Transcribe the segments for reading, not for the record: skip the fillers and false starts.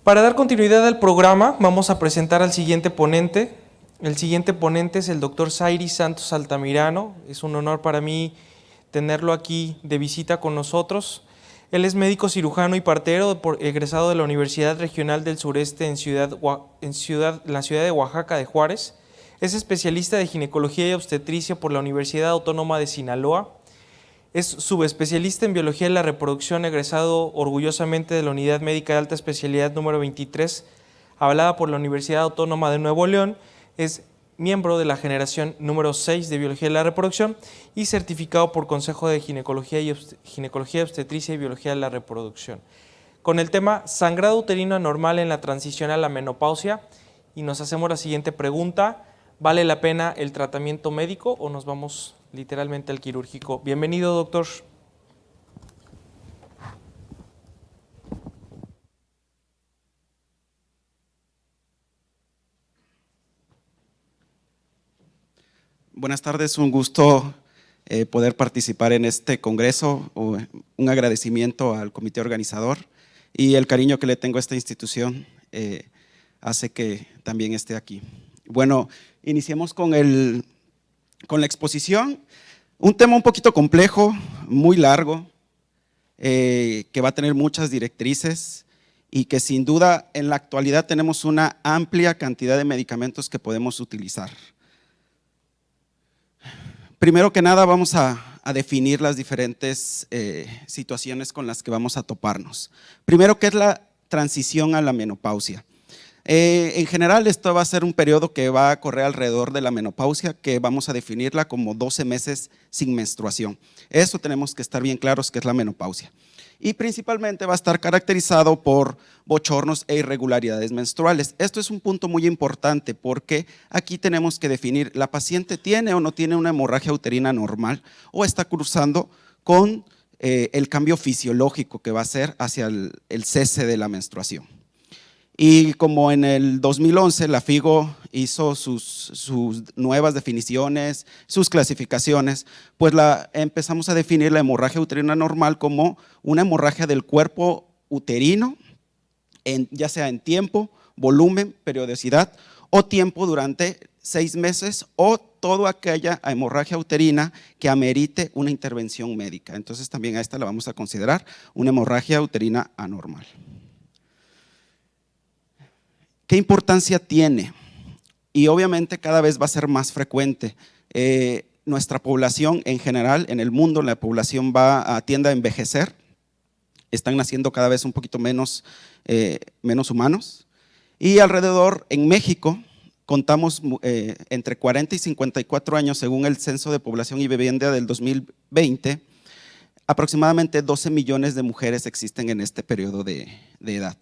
Para dar continuidad al programa, vamos a presentar al siguiente ponente. El siguiente ponente es el doctor Zairi Santos Altamirano. Es un honor para mí tenerlo aquí de visita con nosotros. Él es médico cirujano y partero, egresado de la Universidad Regional del Sureste en la ciudad de Oaxaca de Juárez. Es especialista de ginecología y obstetricia por la Universidad Autónoma de Sinaloa. Es subespecialista en biología de la reproducción, egresado orgullosamente de la Unidad Médica de Alta Especialidad número 23, avalada por la Universidad Autónoma de Nuevo León. Es miembro de la generación número 6 de biología de la reproducción y certificado por Consejo de Ginecología, Obstetricia y Biología de la Reproducción. Con el tema sangrado uterino anormal en la transición a la menopausia, y nos hacemos la siguiente pregunta: ¿vale la pena el tratamiento médico o nos vamos literalmente al quirúrgico? Bienvenido, doctor. Buenas tardes, un gusto poder participar en este congreso. Un agradecimiento al comité organizador y el cariño que le tengo a esta institución hace que también esté aquí. Bueno, iniciemos con la exposición. Un tema un poquito complejo, muy largo, que va a tener muchas directrices y que sin duda en la actualidad tenemos una amplia cantidad de medicamentos que podemos utilizar. Primero que nada vamos a definir las diferentes situaciones con las que vamos a toparnos. Primero, ¿qué es la transición a la menopausia? En general, esto va a ser un periodo que va a correr alrededor de la menopausia, que vamos a definirla como 12 meses sin menstruación. Eso tenemos que estar bien claros que es la menopausia. Y principalmente va a estar caracterizado por bochornos e irregularidades menstruales. Esto es un punto muy importante porque aquí tenemos que definir, ¿la paciente tiene o no tiene una hemorragia uterina normal o está cruzando con el cambio fisiológico que va a ser hacia el cese de la menstruación? Y como en el 2011 la FIGO hizo sus nuevas definiciones, sus clasificaciones, pues empezamos a definir la hemorragia uterina normal como una hemorragia del cuerpo uterino, ya sea en tiempo, volumen, periodicidad o tiempo durante 6 meses o toda aquella hemorragia uterina que amerite una intervención médica. Entonces también a esta la vamos a considerar una hemorragia uterina anormal. ¿Qué importancia tiene? Y obviamente cada vez va a ser más frecuente. Nuestra población en general, en el mundo, la población tiende a envejecer. Están naciendo cada vez un poquito menos humanos. Y alrededor, en México, contamos entre 40 y 54 años, según el Censo de Población y Vivienda del 2020, aproximadamente 12 millones de mujeres existen en este periodo de edad.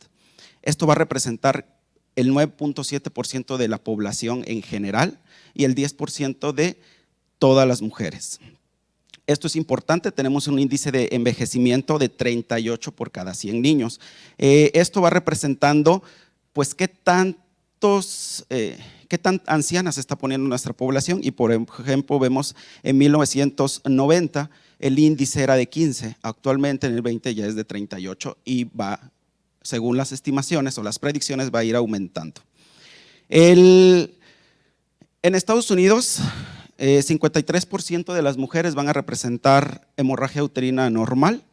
Esto va a representar el 9.7% de la población en general y el 10% de todas las mujeres. Esto es importante, tenemos un índice de envejecimiento de 38 por cada 100 niños. Esto va representando pues qué tan anciana se está poniendo nuestra población y por ejemplo vemos en 1990 el índice era de 15, actualmente en el 20 ya es de 38 y va, según las estimaciones o las predicciones, va a ir aumentando. En Estados Unidos, 53% de las mujeres van a representar hemorragia uterina anormal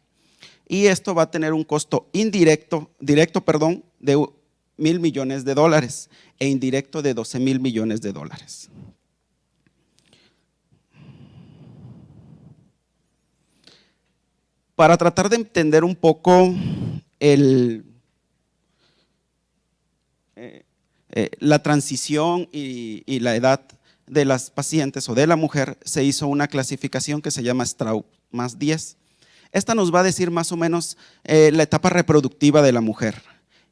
y esto va a tener un costo directo de $1,000 millones e indirecto de $12,000 millones. Para tratar de entender un poco la transición y la edad de las pacientes o de la mujer, se hizo una clasificación que se llama Straub más 10. Esta nos va a decir más o menos la etapa reproductiva de la mujer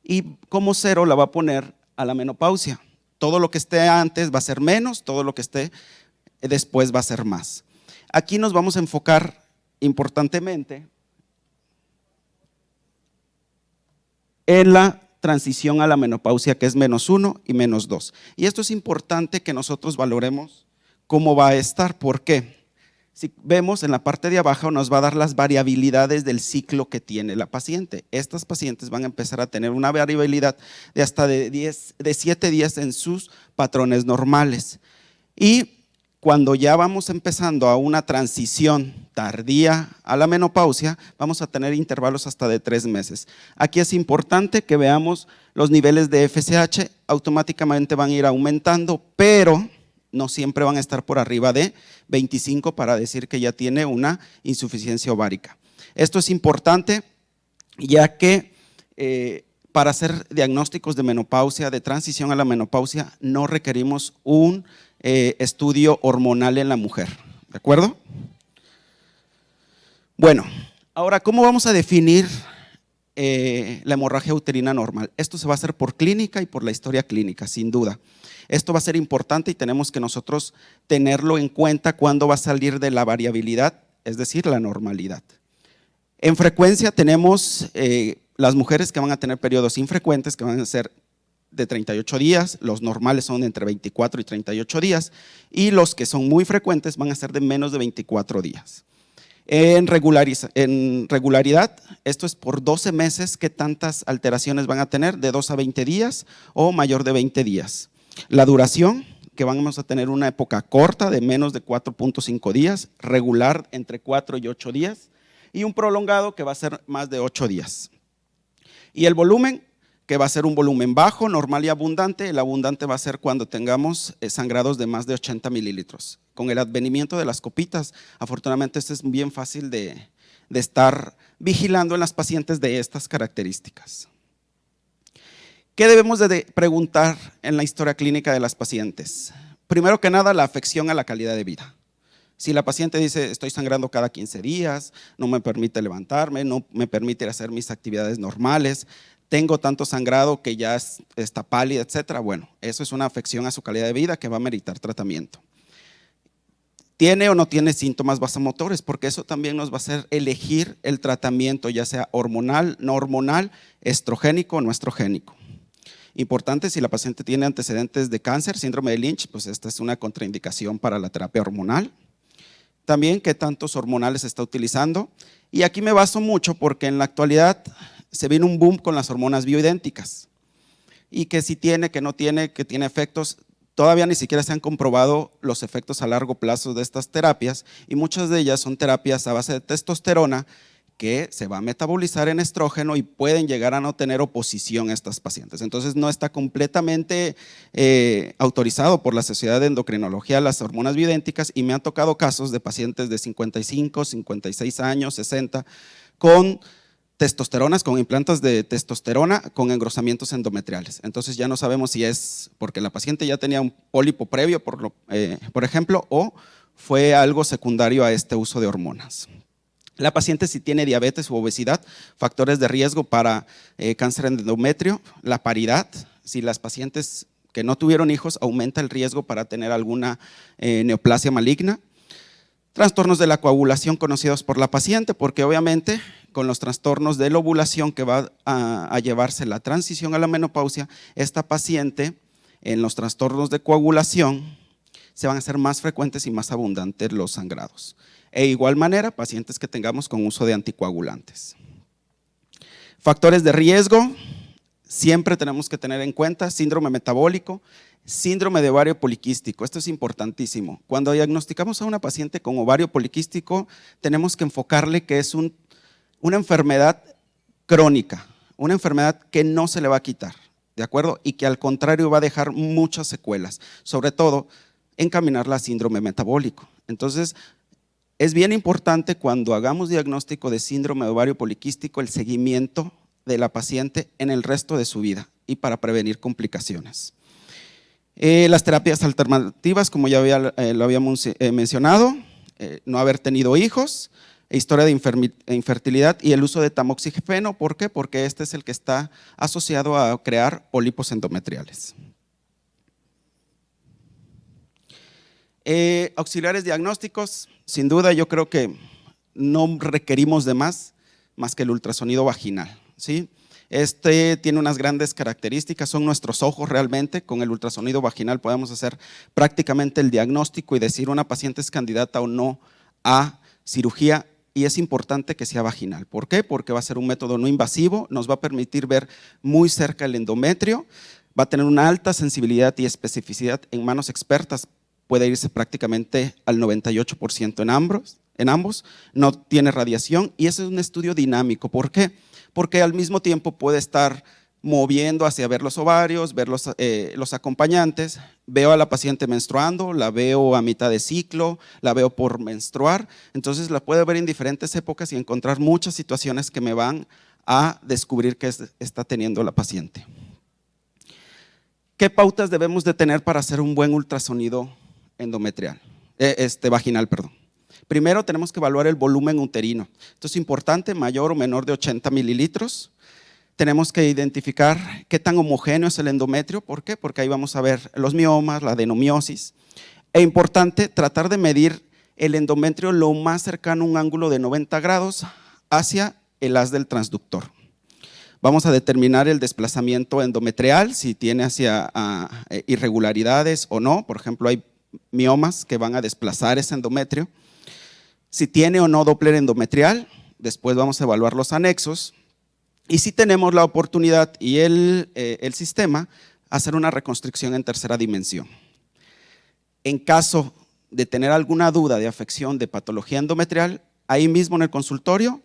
y como 0 la va a poner a la menopausia. Todo lo que esté antes va a ser menos, todo lo que esté después va a ser más. Aquí nos vamos a enfocar importantemente en la transición a la menopausia, que es -1 y -2. Y esto es importante que nosotros valoremos cómo va a estar. ¿Por qué? Si vemos en la parte de abajo nos va a dar las variabilidades del ciclo que tiene la paciente. Estas pacientes van a empezar a tener una variabilidad de hasta de 7 días en sus patrones normales. Y cuando ya vamos empezando a una transición tardía a la menopausia, vamos a tener intervalos hasta de 3 meses. Aquí es importante que veamos los niveles de FSH, automáticamente van a ir aumentando, pero no siempre van a estar por arriba de 25 para decir que ya tiene una insuficiencia ovárica. Esto es importante ya que para hacer diagnósticos de menopausia, de transición a la menopausia, no requerimos un estudio hormonal en la mujer, ¿de acuerdo? Bueno, ahora, ¿cómo vamos a definir la hemorragia uterina normal? Esto se va a hacer por clínica y por la historia clínica, sin duda. Esto va a ser importante y tenemos que nosotros tenerlo en cuenta cuando va a salir de la variabilidad, es decir, la normalidad. En frecuencia tenemos las mujeres que van a tener periodos infrecuentes, que van a ser de 38 días, los normales son entre 24 y 38 días, y los que son muy frecuentes van a ser de menos de 24 días. En regularidad, esto es por 12 meses, ¿qué tantas alteraciones van a tener? De 2 a 20 días o mayor de 20 días. La duración, que vamos a tener una época corta de menos de 4.5 días, regular entre 4 y 8 días, y un prolongado que va a ser más de 8 días. Y el volumen, que va a ser un volumen bajo, normal y abundante. El abundante va a ser cuando tengamos sangrados de más de 80 mililitros. Con el advenimiento de las copitas, afortunadamente esto es bien fácil de estar vigilando en las pacientes de estas características. ¿Qué debemos de preguntar en la historia clínica de las pacientes? Primero que nada, la afección a la calidad de vida. Si la paciente dice, estoy sangrando cada 15 días, no me permite levantarme, no me permite hacer mis actividades normales, tengo tanto sangrado que ya está pálida, etcétera. Bueno, eso es una afección a su calidad de vida que va a meritar tratamiento. ¿Tiene o no tiene síntomas vasomotores? Porque eso también nos va a hacer elegir el tratamiento, ya sea hormonal, no hormonal, estrogénico o no estrogénico. Importante, si la paciente tiene antecedentes de cáncer, síndrome de Lynch, pues esta es una contraindicación para la terapia hormonal. También, ¿qué tantos hormonales está utilizando? Y aquí me baso mucho porque en la actualidad se viene un boom con las hormonas bioidénticas y que si tiene, que no tiene, que tiene efectos. Todavía ni siquiera se han comprobado los efectos a largo plazo de estas terapias y muchas de ellas son terapias a base de testosterona que se va a metabolizar en estrógeno y pueden llegar a no tener oposición a estas pacientes. Entonces no está completamente autorizado por la Sociedad de Endocrinología las hormonas bioidénticas y me han tocado casos de pacientes de 55, 56 años, 60 con testosteronas, con implantes de testosterona con engrosamientos endometriales. Entonces ya no sabemos si es porque la paciente ya tenía un pólipo previo, por ejemplo, o fue algo secundario a este uso de hormonas. La paciente si tiene diabetes u obesidad, factores de riesgo para cáncer de endometrio, la paridad, si las pacientes que no tuvieron hijos aumenta el riesgo para tener alguna neoplasia maligna. Trastornos de la coagulación conocidos por la paciente, porque obviamente con los trastornos de la ovulación que va a llevarse la transición a la menopausia, esta paciente en los trastornos de coagulación se van a hacer más frecuentes y más abundantes los sangrados. E igual manera, pacientes que tengamos con uso de anticoagulantes. Factores de riesgo, siempre tenemos que tener en cuenta síndrome metabólico, síndrome de ovario poliquístico, esto es importantísimo. Cuando diagnosticamos a una paciente con ovario poliquístico, tenemos que enfocarle que es una enfermedad crónica, una enfermedad que no se le va a quitar, ¿de acuerdo? Y que al contrario va a dejar muchas secuelas, sobre todo encaminarla a síndrome metabólico. Entonces, es bien importante cuando hagamos diagnóstico de síndrome de ovario poliquístico el seguimiento de la paciente en el resto de su vida y para prevenir complicaciones. Las terapias alternativas, como ya lo habíamos mencionado, no haber tenido hijos, historia de infertilidad y el uso de tamoxifeno. ¿Por qué? Porque este es el que está asociado a crear pólipos endometriales. Auxiliares diagnósticos, sin duda yo creo que no requerimos de más que el ultrasonido vaginal, ¿sí? Este tiene unas grandes características, son nuestros ojos realmente. Con el ultrasonido vaginal podemos hacer prácticamente el diagnóstico y decir una paciente es candidata o no a cirugía, y es importante que sea vaginal. ¿Por qué? Porque va a ser un método no invasivo, nos va a permitir ver muy cerca el endometrio, va a tener una alta sensibilidad y especificidad en manos expertas, puede irse prácticamente al 98% en ambos, no tiene radiación y ese es un estudio dinámico. ¿Por qué? Porque al mismo tiempo puede estar moviendo hacia ver los ovarios, ver los acompañantes, veo a la paciente menstruando, la veo a mitad de ciclo, la veo por menstruar, entonces la puedo ver en diferentes épocas y encontrar muchas situaciones que me van a descubrir que está teniendo la paciente. ¿Qué pautas debemos de tener para hacer un buen ultrasonido endometrial? Vaginal, perdón. Primero tenemos que evaluar el volumen uterino, esto es importante, mayor o menor de 80 mililitros. Tenemos que identificar qué tan homogéneo es el endometrio. ¿Por qué? Porque ahí vamos a ver los miomas, la adenomiosis. Es importante tratar de medir el endometrio lo más cercano a un ángulo de 90 grados hacia el haz del transductor. Vamos a determinar el desplazamiento endometrial, si tiene hacia irregularidades o no. Por ejemplo, hay miomas que van a desplazar ese endometrio. Si tiene o no Doppler endometrial, después vamos a evaluar los anexos. Y si tenemos la oportunidad y el sistema, hacer una reconstrucción en tercera dimensión. En caso de tener alguna duda de afección de patología endometrial, ahí mismo en el consultorio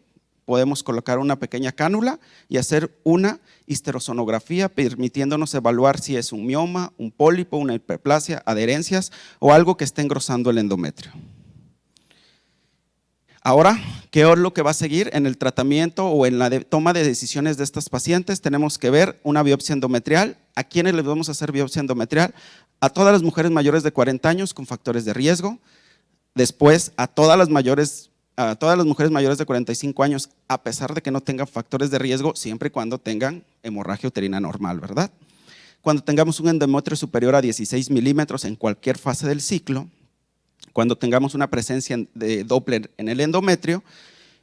podemos colocar una pequeña cánula y hacer una histerosonografía permitiéndonos evaluar si es un mioma, un pólipo, una hiperplasia, adherencias o algo que esté engrosando el endometrio. Ahora, ¿qué es lo que va a seguir en el tratamiento o en la toma de decisiones de estas pacientes? Tenemos que ver una biopsia endometrial. ¿A quiénes les vamos a hacer biopsia endometrial? A todas las mujeres mayores de 40 años con factores de riesgo. Después, a todas las mujeres mayores de 45 años, a pesar de que no tengan factores de riesgo, siempre y cuando tengan hemorragia uterina normal, ¿verdad? Cuando tengamos un endometrio superior a 16 milímetros en cualquier fase del ciclo, cuando tengamos una presencia de Doppler en el endometrio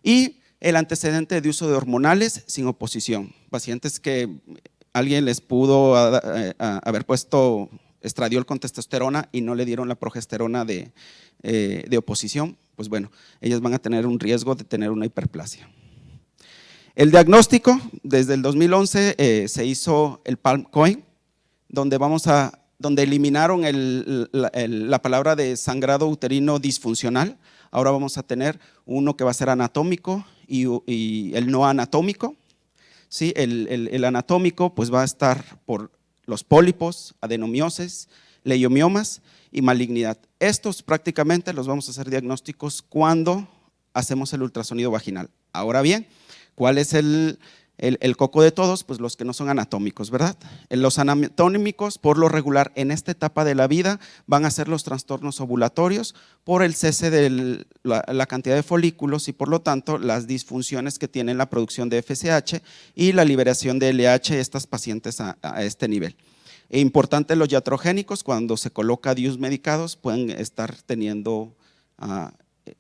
y el antecedente de uso de hormonales sin oposición. Pacientes que alguien les pudo haber puesto estradiol con testosterona y no le dieron la progesterona de oposición, pues bueno, ellas van a tener un riesgo de tener una hiperplasia. El diagnóstico, desde el 2011 se hizo el Palm Coin, donde eliminaron la palabra de sangrado uterino disfuncional. Ahora vamos a tener uno que va a ser anatómico y el no anatómico. ¿Sí? El anatómico pues va a estar por los pólipos, adenomiosis, leiomiomas y malignidad. Estos prácticamente los vamos a hacer diagnósticos cuando hacemos el ultrasonido vaginal. Ahora bien, ¿cuál es el coco de todos? Pues los que no son anatómicos, ¿verdad? Los anatómicos, por lo regular, en esta etapa de la vida van a ser los trastornos ovulatorios por el cese de la cantidad de folículos y por lo tanto las disfunciones que tienen la producción de FSH y la liberación de LH estas pacientes a este nivel. E importante, los iatrogénicos, cuando se coloca DIUs medicados, pueden estar teniendo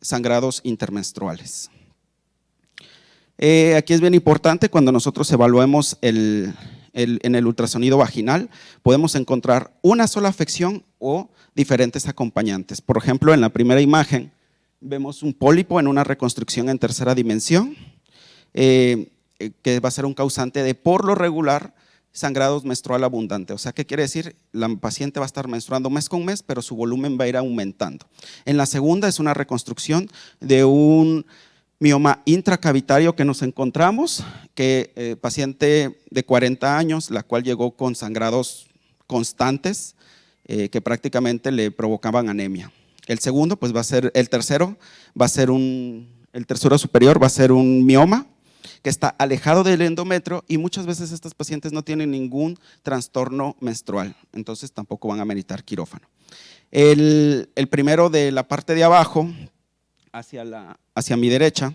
sangrados intermenstruales. Aquí es bien importante, cuando nosotros evaluemos en el ultrasonido vaginal, podemos encontrar una sola afección o diferentes acompañantes. Por ejemplo, en la primera imagen vemos un pólipo en una reconstrucción en tercera dimensión, que va a ser un causante de, por lo regular, sangrados menstrual abundante. O sea, ¿qué quiere decir? La paciente va a estar menstruando mes con mes, pero su volumen va a ir aumentando. En la segunda es una reconstrucción de un mioma intracavitario que nos encontramos, que paciente de 40 años, la cual llegó con sangrados constantes que prácticamente le provocaban anemia. El segundo, pues va a ser, el tercero superior va a ser un mioma que está alejado del endometrio y muchas veces estas pacientes no tienen ningún trastorno menstrual, entonces tampoco van a meritar quirófano. El primero de la parte de abajo, hacia mi derecha,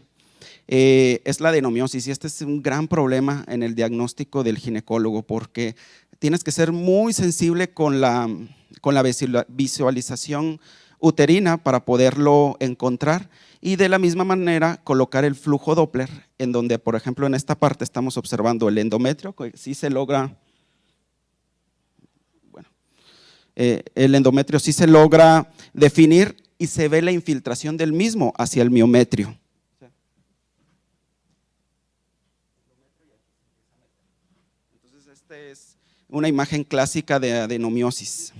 es la adenomiosis y este es un gran problema en el diagnóstico del ginecólogo porque tienes que ser muy sensible con la visualización uterina para poderlo encontrar y de la misma manera colocar el flujo Doppler en donde, por ejemplo, en esta parte estamos observando el endometrio, que sí se logra, el endometrio sí se logra definir y se ve la infiltración del mismo hacia el miometrio. Entonces, esta es una imagen clásica de adenomiosis.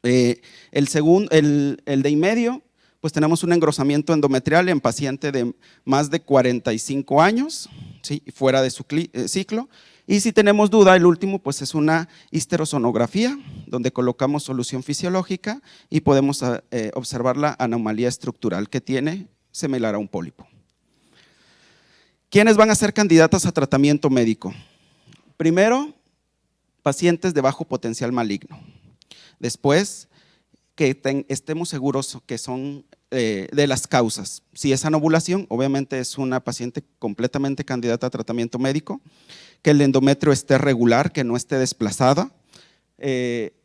El de en medio, pues tenemos un engrosamiento endometrial en paciente de más de 45 años, ¿sí? Fuera de su ciclo. Y si tenemos duda, el último pues es una histerosonografía, donde colocamos solución fisiológica y podemos observar la anomalía estructural que tiene similar a un pólipo. ¿Quiénes van a ser candidatas a tratamiento médico? Primero, pacientes de bajo potencial maligno. Después, que estemos seguros que son de las causas. Si es anovulación, obviamente es una paciente completamente candidata a tratamiento médico, que el endometrio esté regular, que no esté desplazada.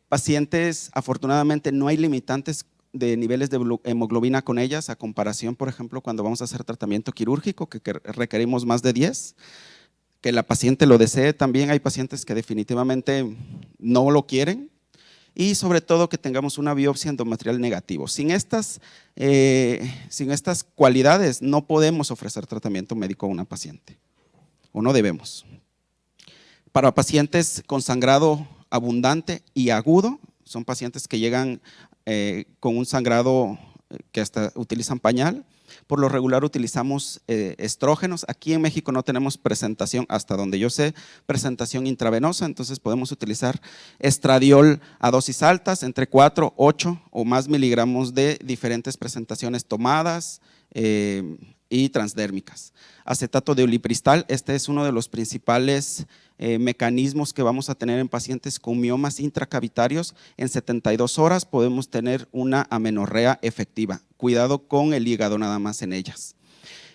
Pacientes, afortunadamente, no hay limitantes de niveles de hemoglobina con ellas, a comparación, por ejemplo, cuando vamos a hacer tratamiento quirúrgico, que requerimos más de 10, que la paciente lo desee. También hay pacientes que definitivamente no lo quieren, y sobre todo que tengamos una biopsia endometrial negativo. Sin estas cualidades no podemos ofrecer tratamiento médico a una paciente, o no debemos. Para pacientes con sangrado abundante y agudo, son pacientes que llegan con un sangrado que hasta utilizan pañal. Por lo regular utilizamos estrógenos. Aquí en México no tenemos presentación, hasta donde yo sé, presentación intravenosa, entonces podemos utilizar estradiol a dosis altas, entre 4, 8 o más miligramos de diferentes presentaciones tomadas y transdérmicas. Acetato de ulipristal, este es uno de los principales mecanismos que vamos a tener en pacientes con miomas intracavitarios. En 72 horas podemos tener una amenorrea efectiva. Cuidado con el hígado nada más en ellas.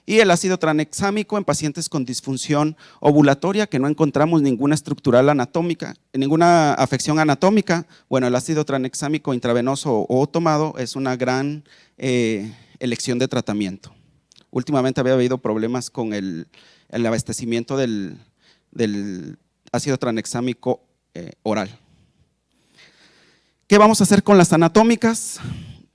Y el ácido tranexámico en pacientes con disfunción ovulatoria, que no encontramos ninguna estructural anatómica, ninguna afección anatómica. Bueno, el ácido tranexámico intravenoso o tomado es una gran elección de tratamiento. Últimamente había habido problemas con el abastecimiento del ácido tranexámico oral. ¿Qué vamos a hacer con las anatómicas?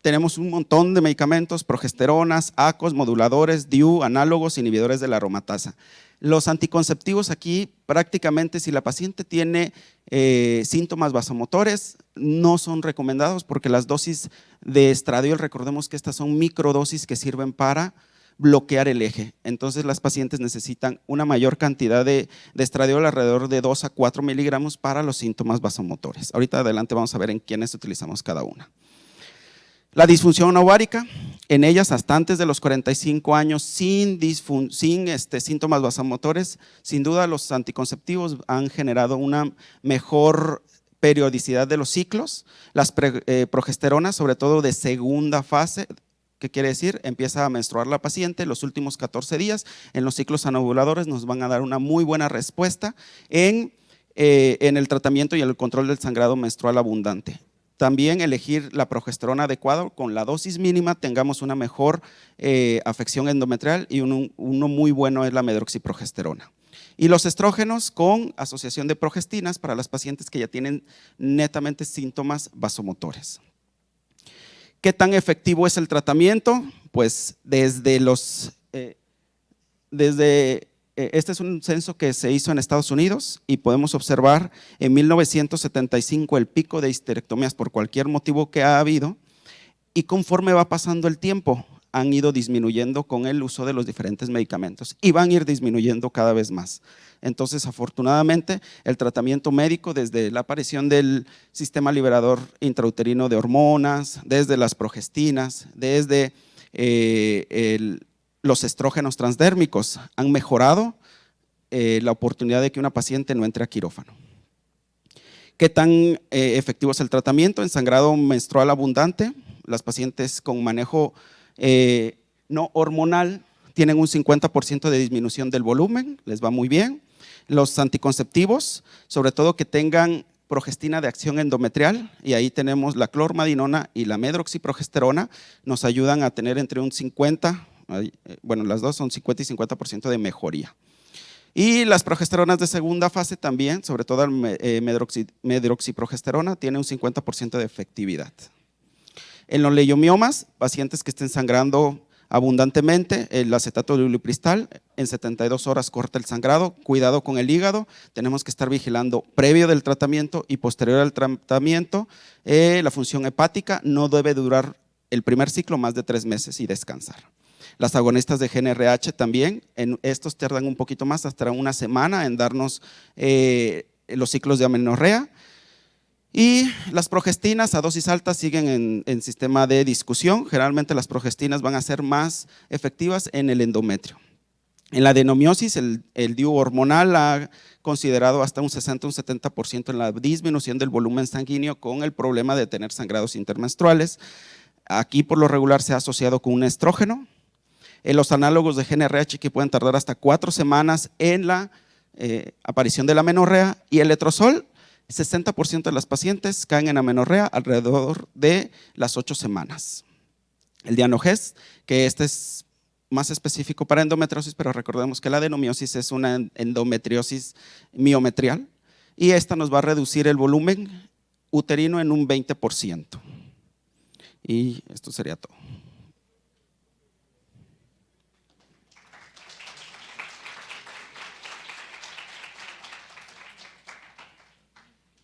Tenemos un montón de medicamentos, progesteronas, ACOs, moduladores, DIU, análogos, inhibidores de la aromatasa. Los anticonceptivos aquí, prácticamente si la paciente tiene síntomas vasomotores, no son recomendados, porque las dosis de estradiol, recordemos que estas son microdosis que sirven para bloquear el eje. Entonces las pacientes necesitan una mayor cantidad de estradiol, alrededor de 2 a 4 miligramos para los síntomas vasomotores. Ahorita adelante vamos a ver en quiénes utilizamos cada una. La disfunción ovárica, en ellas hasta antes de los 45 años sin síntomas vasomotores, sin duda los anticonceptivos han generado una mejor periodicidad de los ciclos. Las progesteronas, sobre todo de segunda fase, ¿qué quiere decir? Empieza a menstruar la paciente los últimos 14 días, en los ciclos anovuladores nos van a dar una muy buena respuesta en el tratamiento y el control del sangrado menstrual abundante. También elegir la progesterona adecuada, con la dosis mínima tengamos una mejor afección endometrial, y uno muy bueno es la medroxiprogesterona. Y los estrógenos con asociación de progestinas para las pacientes que ya tienen netamente síntomas vasomotores. ¿Qué tan efectivo es el tratamiento? Pues este es un censo que se hizo en Estados Unidos, y podemos observar en 1975 el pico de histerectomías por cualquier motivo que ha habido, y conforme va pasando el tiempo han ido disminuyendo con el uso de los diferentes medicamentos, y van a ir disminuyendo cada vez más. Entonces, afortunadamente, el tratamiento médico, desde la aparición del sistema liberador intrauterino de hormonas, desde las progestinas, desde los estrógenos transdérmicos, han mejorado la oportunidad de que una paciente no entre a quirófano. ¿Qué tan efectivo es el tratamiento? En sangrado menstrual abundante, las pacientes con manejo no hormonal tienen un 50% de disminución del volumen, les va muy bien. Los anticonceptivos, sobre todo que tengan progestina de acción endometrial, y ahí tenemos la clormadinona y la medroxiprogesterona, nos ayudan a tener entre un 50, bueno, las dos son 50 y 50% de mejoría. Y las progesteronas de segunda fase también, sobre todo el medroxiprogesterona, tiene un 50% de efectividad. En los leiomiomas, pacientes que estén sangrando abundantemente, el acetato de ulipristal en 72 horas corta el sangrado, cuidado con el hígado, tenemos que estar vigilando previo del tratamiento y posterior al tratamiento. La función hepática no debe durar el primer ciclo más de 3 meses y descansar. Las agonistas de GnRH también, estos tardan un poquito más, hasta una semana en darnos los ciclos de amenorrea. Y las progestinas a dosis altas siguen en sistema de discusión. Generalmente las progestinas van a ser más efectivas en el endometrio. En la adenomiosis, el DIU hormonal ha considerado hasta un 60 o un 70% en la disminución del volumen sanguíneo con el problema de tener sangrados intermenstruales. Aquí por lo regular se ha asociado con un estrógeno. Los análogos de GnRH que pueden tardar hasta 4 semanas en la aparición de la amenorrea, y el letrozol, 60% de las pacientes caen en amenorrea alrededor de las 8 semanas. El Dianogest, que este es más específico para endometriosis, pero recordemos que la adenomiosis es una endometriosis miometrial, y esta nos va a reducir el volumen uterino en un 20%. Y esto sería todo.